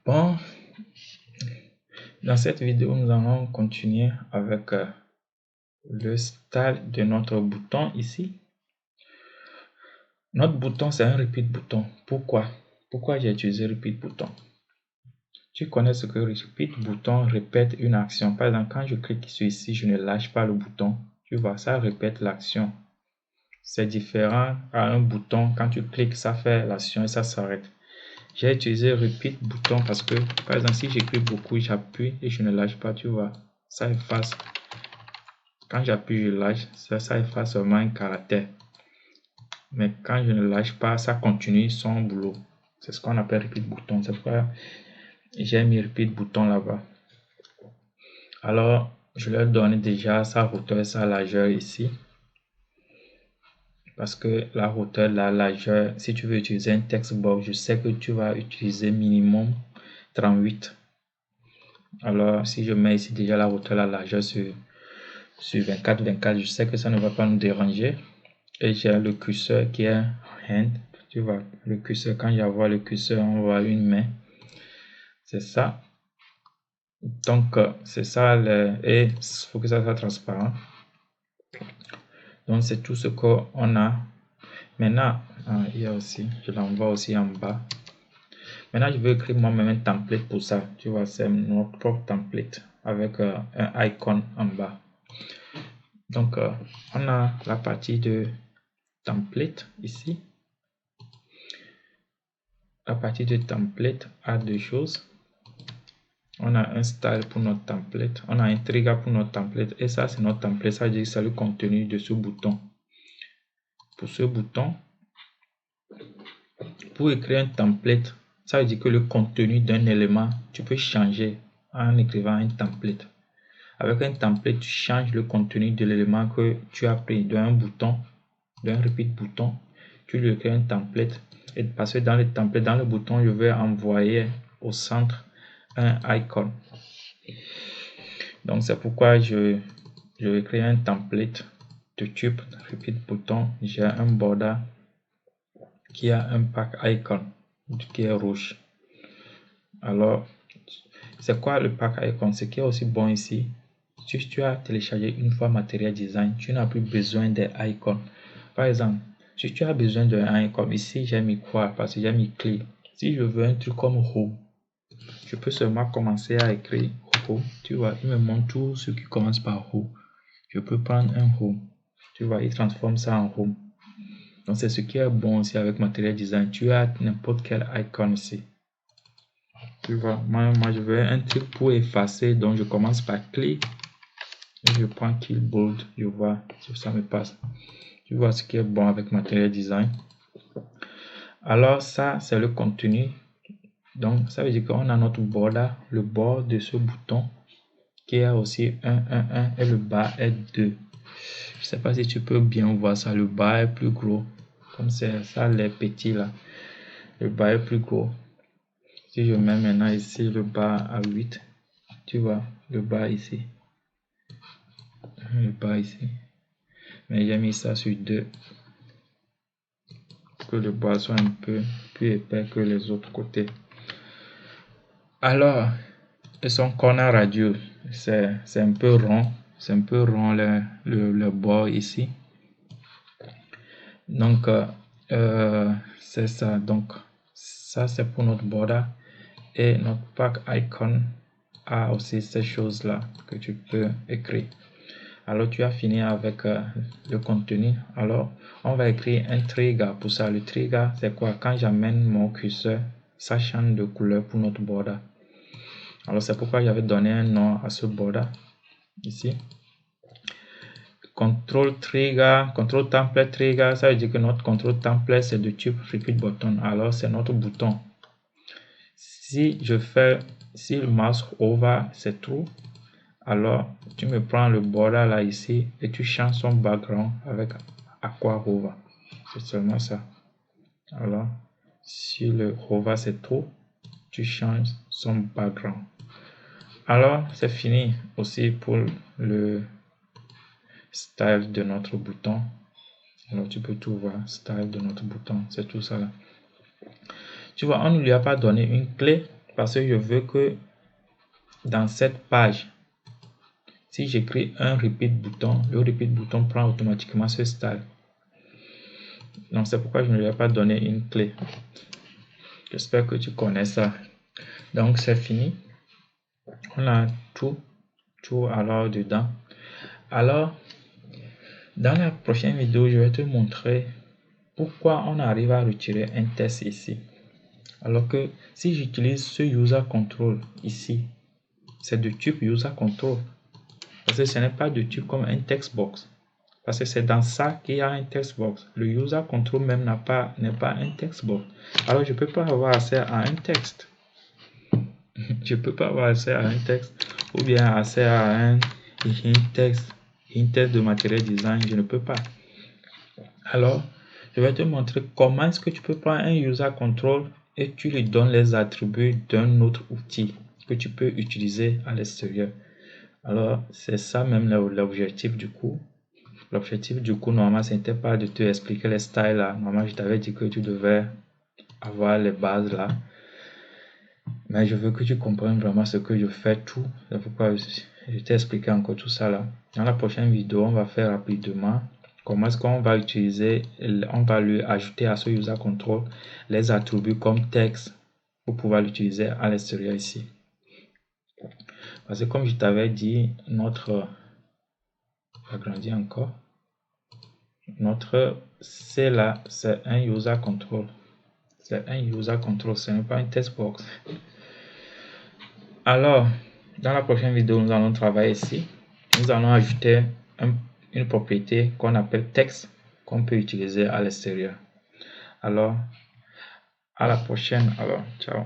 Bon, dans cette vidéo, nous allons continuer avec le style de notre bouton ici. Notre bouton, c'est un repeat bouton. Pourquoi j'ai utilisé repeat bouton? Tu connais ce que repeat bouton répète une action. Par exemple, quand je clique sur ici, je ne lâche pas le bouton. Tu vois, ça répète l'action. C'est différent à un bouton. Quand tu cliques, ça fait l'action et ça s'arrête. J'ai utilisé repeat bouton parce que, par exemple, si j'écris beaucoup, j'appuie et je ne lâche pas, tu vois, ça efface. Quand j'appuie, je lâche, ça efface seulement un caractère. Mais quand je ne lâche pas, ça continue son boulot. C'est ce qu'on appelle repeat bouton. C'est pourquoi j'ai mis repeat bouton là-bas. Alors, je leur donne déjà sa hauteur et sa largeur ici. Parce que la hauteur, la largeur, si tu veux utiliser un text box, je sais que tu vas utiliser minimum 38. Alors, si je mets ici déjà la hauteur, la largeur sur 24, je sais que ça ne va pas nous déranger. Et j'ai le curseur qui est hand. Tu vois, le curseur, quand j'envoie le curseur, on voit une main. C'est ça. Donc, c'est ça. Et il faut que ça soit transparent. Donc, c'est tout ce qu'on a. Maintenant, il y a aussi, je l'envoie aussi en bas. Maintenant, je vais créer moi-même un template pour ça. Tu vois, c'est notre propre template avec un icon en bas. Donc, on a la partie de template ici. La partie de template a deux choses. On a un style pour notre template. On a un trigger pour notre template. Et ça, c'est notre template. Ça veut dire que c'est le contenu de ce bouton. Pour ce bouton, pour écrire un template, ça veut dire que le contenu d'un élément, tu peux changer en écrivant un template. Avec un template, tu changes le contenu de l'élément que tu as pris d'un bouton, d'un repeat bouton. Tu lui crées un template. Et parce que dans le template, dans le bouton, je vais envoyer au centre un icon. Donc c'est pourquoi je vais créer un template de type repeat bouton. J'ai un border qui a un pack icon qui est rouge. Alors, c'est quoi le pack icon? Ce qui est aussi bon ici, si tu as téléchargé une fois Material Design, tu n'as plus besoin des icons. Par exemple, si tu as besoin d'un icon, ici j'ai mis quoi? Parce que j'ai mis clé. Si je veux un truc comme home, je peux seulement commencer à écrire home. Tu vois, il me montre tout ce qui commence par home. Je peux prendre un home. Tu vois, il transforme ça en home. Donc, c'est ce qui est bon aussi avec Material Design. Tu as n'importe quel icon ici. Tu vois, moi, je veux un truc pour effacer. Donc, je commence par clic. Et je prends Keyboard. Je vois si ça me passe. Tu vois ce qui est bon avec Material Design. Alors, ça, c'est le contenu. Donc, ça veut dire qu'on a notre border, le bord de ce bouton qui est aussi 1 et le bas est 2. Je sais pas si tu peux bien voir ça. Le bas est plus gros. Comme c'est ça, les petits là. Le bas est plus gros. Si je mets maintenant ici le bas à 8, tu vois, le bas ici. Le bas ici. Mais j'ai mis ça sur 2. Pour que le bas soit un peu plus épais que les autres côtés. Alors, son corner radius, c'est un peu rond. C'est un peu rond le bord ici. Donc, c'est ça. Donc, ça c'est pour notre border. Et notre pack icon a aussi ces choses-là que tu peux écrire. Alors, tu as fini avec le contenu. Alors, on va écrire un trigger pour ça. Le trigger, c'est quoi? Quand j'amène mon curseur, ça change de couleur pour notre border. Alors, c'est pourquoi j'avais donné un nom à ce border ici. Control trigger, control template trigger, ça veut dire que notre control template c'est de type repeat button. Alors, c'est notre bouton. Si le mouse over, c'est true. Alors, tu me prends le border là ici et tu changes son background avec aqua hover. C'est seulement ça. Alors, si le hover c'est true, tu changes son background. Alors, c'est fini aussi pour le style de notre bouton. Alors, tu peux tout voir, style de notre bouton, c'est tout ça là. Tu vois, on ne lui a pas donné une clé. parce que je veux que dans cette page, si j'écris un repeat bouton, le repeat bouton prend automatiquement ce style. Donc c'est pourquoi je ne lui ai pas donné une clé. J'espère que tu connais ça. Donc c'est fini. On a tout alors dedans. Alors, dans la prochaine vidéo, je vais te montrer pourquoi on arrive à retirer un texte ici. Alors que si j'utilise ce user control ici, c'est de type user control. Parce que ce n'est pas de type comme un text box. Parce que c'est dans ça qu'il y a un text box. Le user control même n'est pas un text box. Alors je ne peux pas avoir accès à un texte. Je ne peux pas avoir accès à un texte ou bien accès à un texte de matériel design. Je ne peux pas. Alors, je vais te montrer comment est-ce que tu peux prendre un user control et tu lui donnes les attributs d'un autre outil que tu peux utiliser à l'extérieur. Alors, c'est ça même l'objectif du cours. L'objectif du cours, normalement, ce n'était pas de te expliquer les styles là. Normalement, je t'avais dit que tu devais avoir les bases là. Mais je veux que tu comprennes vraiment ce que je fais tout. C'est pourquoi je t'ai expliqué encore tout ça là. Dans la prochaine vidéo, on va faire rapidement comment est-ce qu'on va utiliser, on va lui ajouter à ce user control les attributs comme texte pour pouvoir l'utiliser à l'extérieur ici. Parce que comme je t'avais dit, agrandir encore. Notre C là, c'est un user control. C'est un user control, ce n'est pas un text box. Alors, dans la prochaine vidéo, nous allons travailler ici. Nous allons ajouter une propriété qu'on appelle texte qu'on peut utiliser à l'extérieur. Alors, à la prochaine. Alors, ciao.